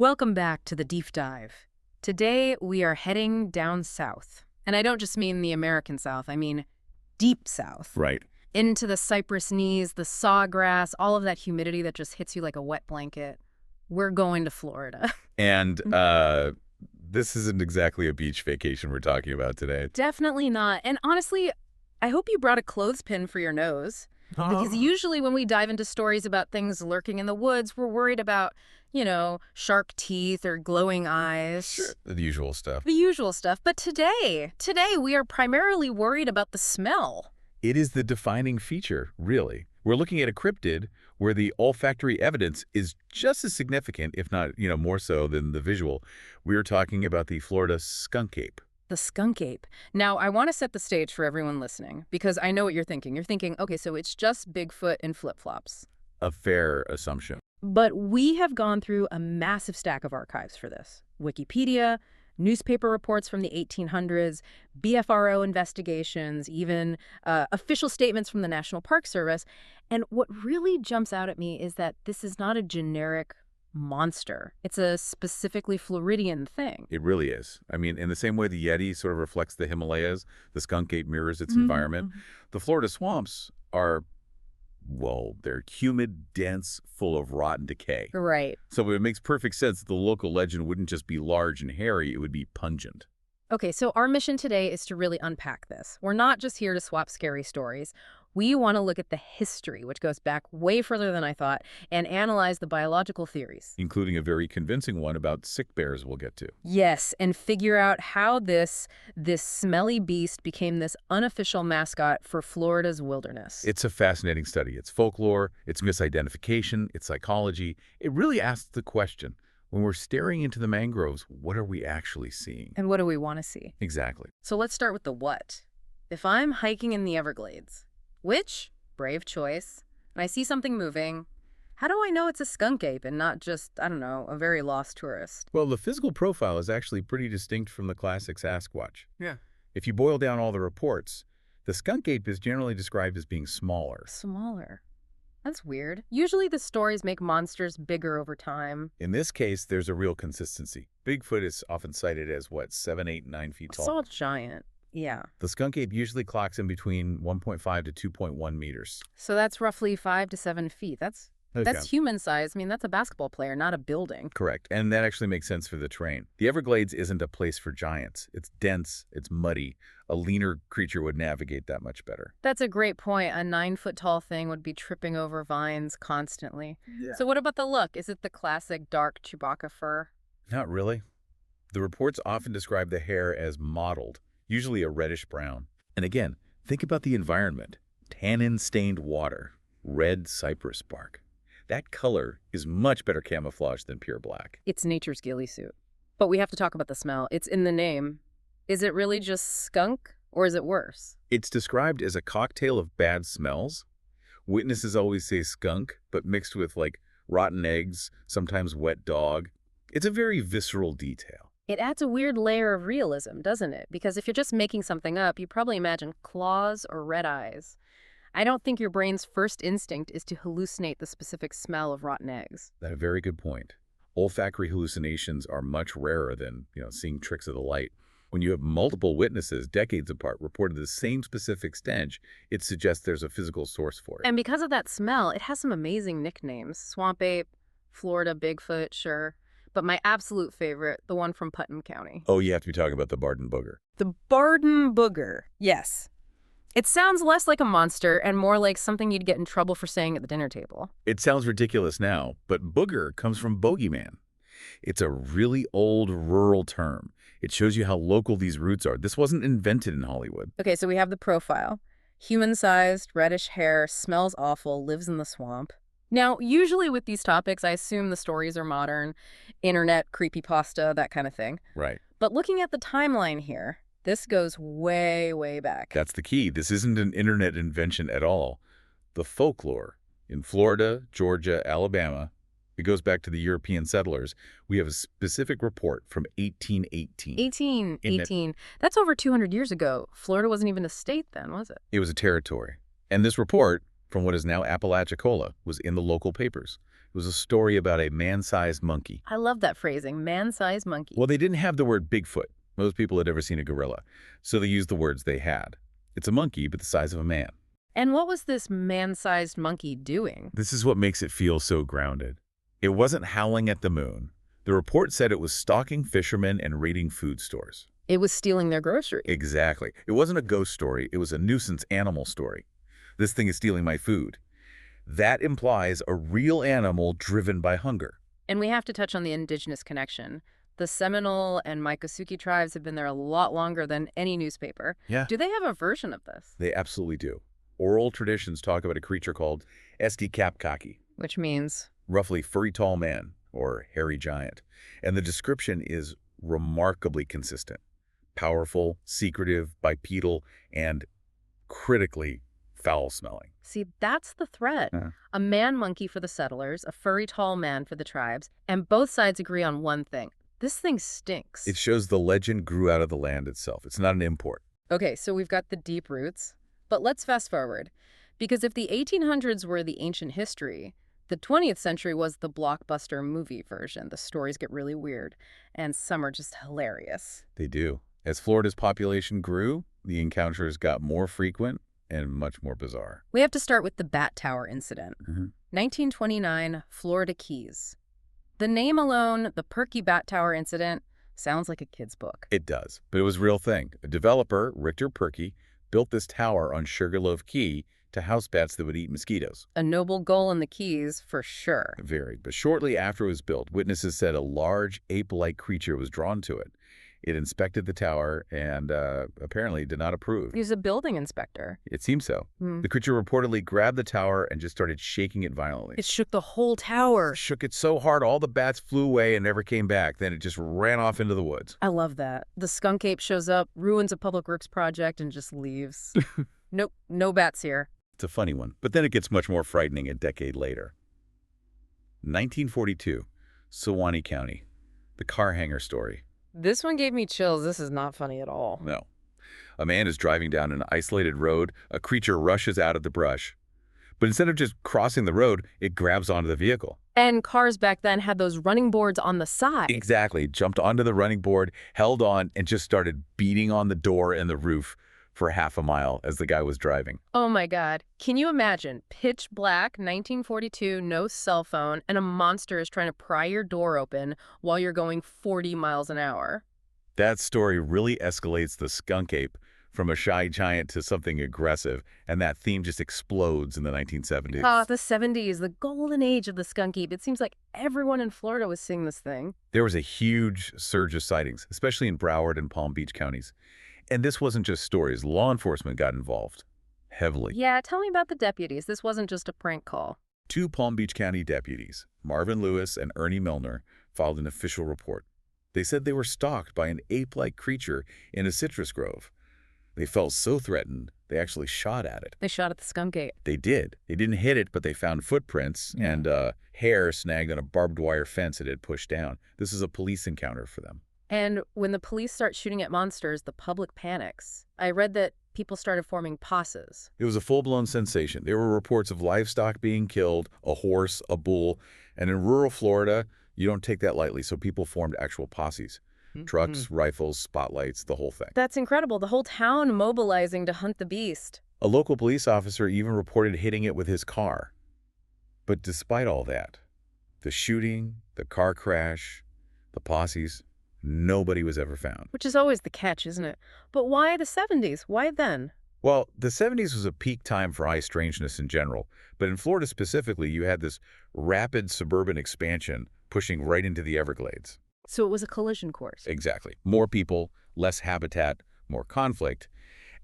Welcome back to the Deep Dive. Today we are heading down south. And I don't just mean the American South, I mean deep south. Right. Into the cypress knees, the sawgrass, all of that humidity that just hits you like a wet blanket. We're going to Florida. And this isn't exactly a beach vacation we're talking about today. Definitely not. And honestly, I hope you brought a clothespin for your nose. Because usually when we dive into stories about things lurking in the woods, we're worried about, shark teeth or glowing eyes. Sure. The usual stuff. The usual stuff. But today we are primarily worried about the smell. It is the defining feature, really. We're looking at a cryptid where the olfactory evidence is just as significant, if not, more so than the visual. We're talking about the Florida skunk ape. The skunk ape. Now, I want to set the stage for everyone listening, because I know what you're thinking. You're thinking, okay, so it's just Bigfoot and flip-flops. A fair assumption. But we have gone through a massive stack of archives for this. Wikipedia, newspaper reports from the 1800s, BFRO investigations, even official statements from the National Park Service. And what really jumps out at me is that this is not a generic monster. It's a specifically Floridian thing. It really is. I mean, in the same way the Yeti sort of reflects the Himalayas, the skunk ape mirrors its environment. The Florida swamps are, well, they're humid, dense, full of rot and decay. Right. So it makes perfect sense that the local legend wouldn't just be large and hairy, it would be pungent. Okay, so our mission today is to really unpack this. We're not just here to swap scary stories. We want to look at the history, which goes back way further than I thought, and analyze the biological theories. Including a very convincing one about sick bears we'll get to. Yes, and figure out how this smelly beast became this unofficial mascot for Florida's wilderness. It's a fascinating study. It's folklore, it's misidentification, it's psychology. It really asks the question, when we're staring into the mangroves, what are we actually seeing? And what do we want to see? Exactly. So let's start with the what. If I'm hiking in the Everglades, which, brave choice, and I see something moving, how do I know it's a skunk ape and not just, I don't know, a very lost tourist? Well, the physical profile is actually pretty distinct from the classic Sasquatch. Yeah. If you boil down all the reports, the skunk ape is generally described as being smaller. Smaller? That's weird. Usually the stories make monsters bigger over time. In this case, there's a real consistency. Bigfoot is often cited as, 7, 8, 9 feet tall. It's all giant. Yeah. The skunk ape usually clocks in between 1.5 to 2.1 meters. So that's roughly 5 to 7 feet. That's human size. I mean, that's a basketball player, not a building. Correct. And that actually makes sense for the terrain. The Everglades isn't a place for giants. It's dense. It's muddy. A leaner creature would navigate that much better. That's a great point. A 9-foot-tall thing would be tripping over vines constantly. Yeah. So what about the look? Is it the classic dark Chewbacca fur? Not really. The reports often describe the hair as mottled, usually a reddish brown. And again, think about the environment. Tannin-stained water, red cypress bark. That color is much better camouflage than pure black. It's nature's ghillie suit. But we have to talk about the smell. It's in the name. Is it really just skunk, or is it worse? It's described as a cocktail of bad smells. Witnesses always say skunk, but mixed with, rotten eggs, sometimes wet dog. It's a very visceral detail. It adds a weird layer of realism, doesn't it? Because if you're just making something up, you probably imagine claws or red eyes. I don't think your brain's first instinct is to hallucinate the specific smell of rotten eggs. That's a very good point. Olfactory hallucinations are much rarer than, seeing tricks of the light. When you have multiple witnesses decades apart reported the same specific stench, it suggests there's a physical source for it. And because of that smell, it has some amazing nicknames. Swamp ape, Florida Bigfoot, sure. But my absolute favorite, the one from Putnam County. Oh, you have to be talking about the Barden Booger. The Barden Booger, yes. It sounds less like a monster and more like something you'd get in trouble for saying at the dinner table. It sounds ridiculous now, but booger comes from bogeyman. It's a really old rural term. It shows you how local these roots are. This wasn't invented in Hollywood. Okay, so we have the profile. Human-sized, reddish hair, smells awful, lives in the swamp. Now, usually with these topics, I assume the stories are modern, internet, creepypasta, that kind of thing. Right. But looking at the timeline here, this goes way, way back. That's the key. This isn't an internet invention at all. The folklore in Florida, Georgia, Alabama, it goes back to the European settlers. We have a specific report from 1818. 1818. That's over 200 years ago. Florida wasn't even a state then, was it? It was a territory. And this report, from what is now Apalachicola, was in the local papers. It was a story about a man-sized monkey. I love that phrasing, man-sized monkey. Well, they didn't have the word Bigfoot. Most people had ever seen a gorilla, so they used the words they had. It's a monkey, but the size of a man. And what was this man-sized monkey doing? This is what makes it feel so grounded. It wasn't howling at the moon. The report said it was stalking fishermen and raiding food stores. It was stealing their groceries. Exactly. It wasn't a ghost story. It was a nuisance animal story. This thing is stealing my food. That implies a real animal driven by hunger. And we have to touch on the indigenous connection. The Seminole and Miccosukee tribes have been there a lot longer than any newspaper. Yeah. Do they have a version of this? They absolutely do. Oral traditions talk about a creature called Estikapkaki, Which means? roughly furry tall man or hairy giant. And the description is remarkably consistent. Powerful, secretive, bipedal, and critically foul-smelling. See, that's the threat. A man-monkey for the settlers, a furry tall man for the tribes, and both sides agree on one thing. This thing stinks. It shows the legend grew out of the land itself. It's not an import. Okay, so we've got the deep roots. But let's fast forward. Because if the 1800s were the ancient history, the 20th century was the blockbuster movie version. The stories get really weird, and some are just hilarious. They do. As Florida's population grew, the encounters got more frequent and much more bizarre. We have to start with the Bat Tower incident. 1929, Florida Keys. The name alone, the Perky Bat Tower incident, sounds like a kid's book. It does, but it was a real thing. A developer, Richter Perky, built this tower on Sugarloaf Key to house bats that would eat mosquitoes. A noble goal in the Keys, for sure. Very. But shortly after it was built, witnesses said a large ape-like creature was drawn to it. It inspected the tower and apparently did not approve. He was a building inspector. It seemed so. The creature reportedly grabbed the tower and just started shaking it violently. It shook the whole tower. Shook it so hard all the bats flew away and never came back. Then it just ran off into the woods. I love that. The skunk ape shows up, ruins a public works project, and just leaves. Nope, no bats here. It's a funny one. But then it gets much more frightening a decade later. 1942, Sewanee County. The car hanger story. This one gave me chills. This is not funny at all. No. A man is driving down an isolated road. A creature rushes out of the brush. But instead of just crossing the road, it grabs onto the vehicle. And cars back then had those running boards on the side. Exactly. Jumped onto the running board, held on, and just started beating on the door and the roof for half a mile as the guy was driving. Oh my God. Can you imagine? Pitch black, 1942, no cell phone, and a monster is trying to pry your door open while you're going 40 miles an hour. That story really escalates the skunk ape from a shy giant to something aggressive, and that theme just explodes in the 1970s. The 70s, the golden age of the skunk ape. It seems like everyone in Florida was seeing this thing. There was a huge surge of sightings, especially in Broward and Palm Beach counties. And this wasn't just stories. Law enforcement got involved heavily. Yeah, tell me about the deputies. This wasn't just a prank call. 2 Palm Beach County deputies, Marvin Lewis and Ernie Milner, filed an official report. They said they were stalked by an ape-like creature in a citrus grove. They felt so threatened, they actually shot at it. They shot at the skunk ape. They did. They didn't hit it, but they found footprints and hair snagged on a barbed wire fence it had pushed down. This is a police encounter for them. And when the police start shooting at monsters, the public panics. I read that people started forming posses. It was a full-blown sensation. There were reports of livestock being killed, a horse, a bull, and in rural Florida, you don't take that lightly, so people formed actual posses. Trucks, rifles, spotlights, the whole thing. That's incredible. The whole town mobilizing to hunt the beast. A local police officer even reported hitting it with his car. But despite all that, the shooting, the car crash, the posses, nobody was ever found. Which is always the catch, isn't it? But why the 70s? Why then? Well, the 70s was a peak time for eye strangeness in general, but in Florida specifically, you had this rapid suburban expansion pushing right into the Everglades. So it was a collision course. Exactly. More people, less habitat, more conflict.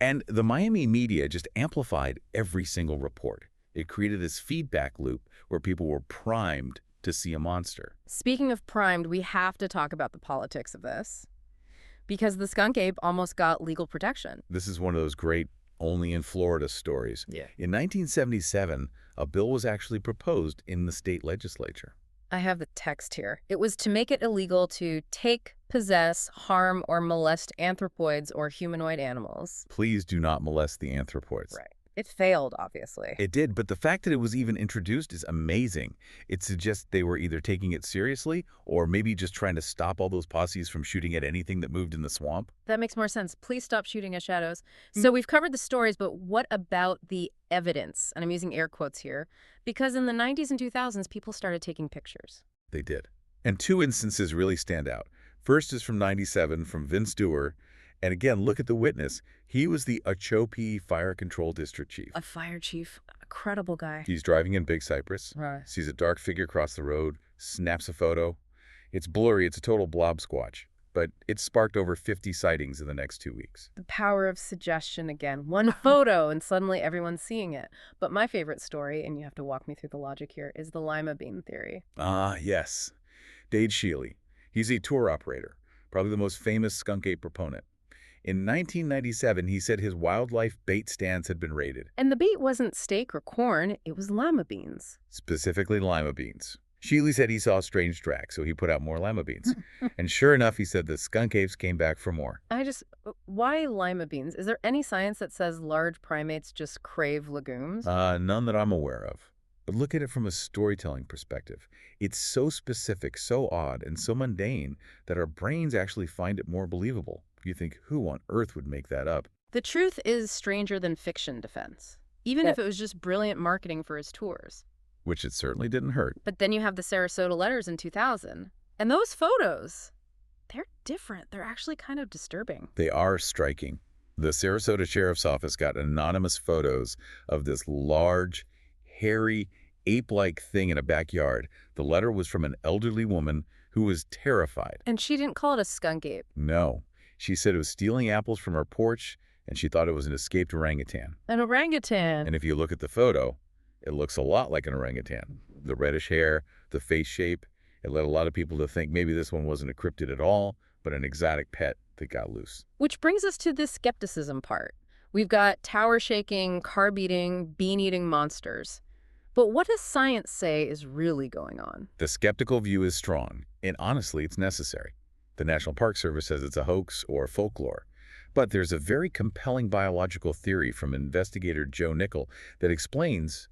And the Miami media just amplified every single report. It created this feedback loop where people were primed to see a monster. Speaking of primed, we have to talk about the politics of this. Because the skunk ape almost got legal protection. This is one of those great only in Florida stories. Yeah. In 1977, a bill was actually proposed in the state legislature. I have the text here. It was to make it illegal to take, possess, harm, or molest anthropoids or humanoid animals. Please do not molest the anthropoids. Right. It failed, obviously. It did, but the fact that it was even introduced is amazing. It suggests they were either taking it seriously or maybe just trying to stop all those posses from shooting at anything that moved in the swamp. That makes more sense. Please stop shooting at shadows. So we've covered the stories, but what about the evidence? And I'm using air quotes here, because in the 90s and 2000s, people started taking pictures. They did. And two instances really stand out. First is from '97 from Vince Dewar. And again, look at the witness. He was the Ochope Fire Control District Chief. A fire chief, a credible guy. He's driving in Big Cypress, Right. sees a dark figure cross the road, snaps a photo. It's blurry, it's a total blob squatch, but it sparked over 50 sightings in the next 2 weeks. The power of suggestion again. One photo and suddenly everyone's seeing it. But my favorite story, and you have to walk me through the logic here, is the lima bean theory. Ah, yes. Dade Shealy. He's a tour operator, probably the most famous skunk ape proponent. In 1997, he said his wildlife bait stands had been raided, And the bait wasn't steak or corn, it was lima beans. specifically lima beans. Shealy said he saw strange tracks, so he put out more lima beans. And sure enough, he said the skunk apes came back for more. Why lima beans? Is there any science that says large primates just crave legumes? None that I'm aware of. But look at it from a storytelling perspective. It's so specific, so odd, and so mundane that our brains actually find it more believable. You think, who on earth would make that up? The truth is stranger than fiction defense, even if it was just brilliant marketing for his tours. Which it certainly didn't hurt. But then you have the Sarasota letters in 2000. And those photos, they're different. They're actually kind of disturbing. They are striking. The Sarasota Sheriff's Office got anonymous photos of this large, hairy, ape-like thing in a backyard. The letter was from an elderly woman who was terrified. And she didn't call it a skunk ape. No. She said it was stealing apples from her porch, and she thought it was an escaped orangutan. An orangutan. And if you look at the photo, it looks a lot like an orangutan. The reddish hair, the face shape, it led a lot of people to think maybe this one wasn't a cryptid at all, but an exotic pet that got loose. Which brings us to the skepticism part. We've got tower-shaking, carb-eating, bean-eating monsters. But what does science say is really going on? The skeptical view is strong, and honestly, it's necessary. The National Park Service says it's a hoax or folklore. But there's a very compelling biological theory from investigator Joe Nickel that explains,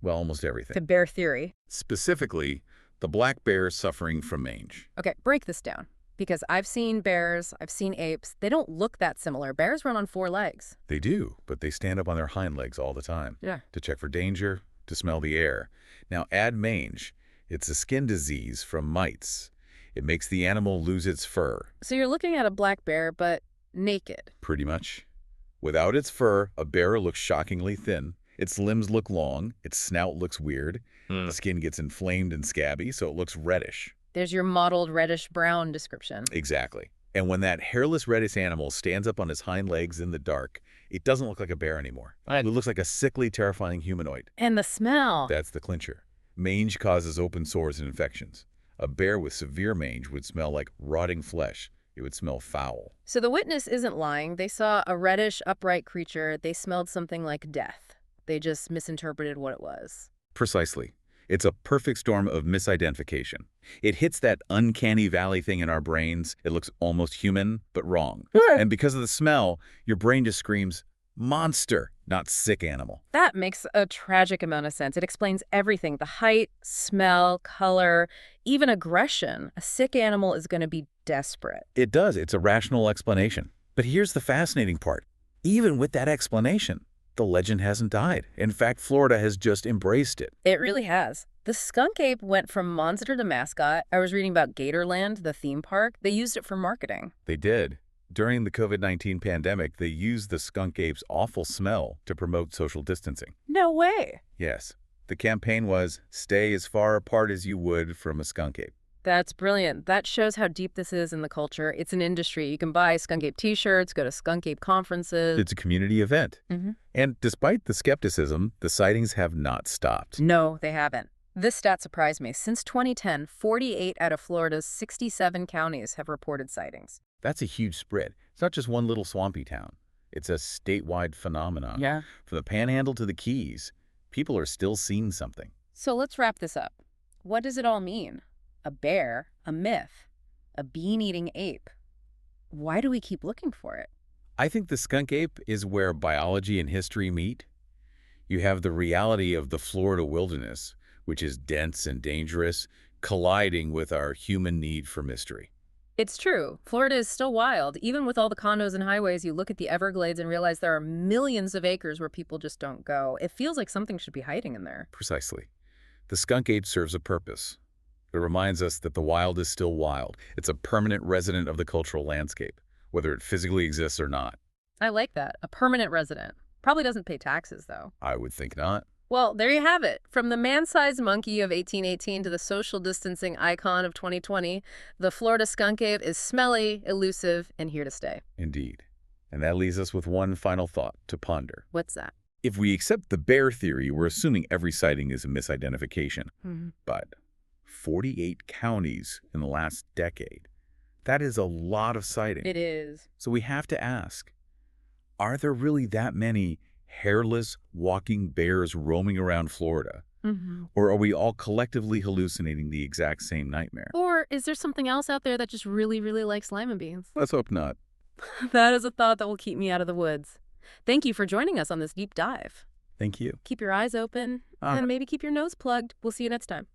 well, almost everything. The bear theory. Specifically, the black bear suffering from mange. Okay, break this down. Because I've seen bears, I've seen apes. They don't look that similar. Bears run on 4 legs. They do, but they stand up on their hind legs all the time. Yeah. To check for danger, to smell the air. Now add mange. It's a skin disease from mites. It makes the animal lose its fur. So you're looking at a black bear, but naked. Pretty much. Without its fur, a bear looks shockingly thin. Its limbs look long. Its snout looks weird. The skin gets inflamed and scabby, so it looks reddish. There's your mottled reddish-brown description. Exactly. And when that hairless reddish animal stands up on its hind legs in the dark, it doesn't look like a bear anymore. It looks like a sickly, terrifying humanoid. And the smell. That's the clincher. Mange causes open sores and infections. A bear with severe mange would smell like rotting flesh. It would smell foul. So the witness isn't lying. They saw a reddish, upright creature. They smelled something like death. They just misinterpreted what it was. Precisely. It's a perfect storm of misidentification. It hits that uncanny valley thing in our brains. It looks almost human, but wrong. And because of the smell, your brain just screams, monster, not sick animal. That makes a tragic amount of sense. It explains everything. The height, smell, color, even aggression. A sick animal is going to be desperate. It does. It's a rational explanation. But here's the fascinating part. Even with that explanation, the legend hasn't died. In fact, Florida has just embraced it. It really has. The skunk ape went from monster to mascot. I was reading about Gatorland, the theme park. They used it for marketing. They did. During the COVID-19 pandemic, they used the skunk ape's awful smell to promote social distancing. No way. Yes. The campaign was, stay as far apart as you would from a skunk ape. That's brilliant. That shows how deep this is in the culture. It's an industry. You can buy Skunk Ape t-shirts, go to Skunk Ape conferences. It's a community event. Mm-hmm. And despite the skepticism, the sightings have not stopped. No, they haven't. This stat surprised me. Since 2010, 48 out of Florida's 67 counties have reported sightings. That's a huge spread. It's not just one little swampy town. It's a statewide phenomenon. Yeah. From the Panhandle to the Keys, people are still seeing something. So let's wrap this up. What does it all mean? A bear, a myth, a bean-eating ape. Why do we keep looking for it? I think the skunk ape is where biology and history meet. You have the reality of the Florida wilderness, which is dense and dangerous, colliding with our human need for mystery. It's true. Florida is still wild. Even with all the condos and highways, you look at the Everglades and realize there are millions of acres where people just don't go. It feels like something should be hiding in there. Precisely. The skunk ape serves a purpose. It reminds us that the wild is still wild. It's a permanent resident of the cultural landscape, whether it physically exists or not. I like that. A permanent resident. Probably doesn't pay taxes, though. I would think not. Well, there you have it. From the man-sized monkey of 1818 to the social distancing icon of 2020, the Florida skunk ape is smelly, elusive, and here to stay. Indeed. And that leaves us with one final thought to ponder. What's that? If we accept the bear theory, we're assuming every sighting is a misidentification. But 48 counties in the last decade, that is a lot of sightings. It is. So we have to ask, are there really that many hairless, walking bears roaming around Florida? Or are we all collectively hallucinating the exact same nightmare? Or is there something else out there that just really, really likes lima beans? Let's hope not. That is a thought that will keep me out of the woods. Thank you for joining us on this deep dive. Thank you. Keep your eyes open and maybe keep your nose plugged. We'll see you next time.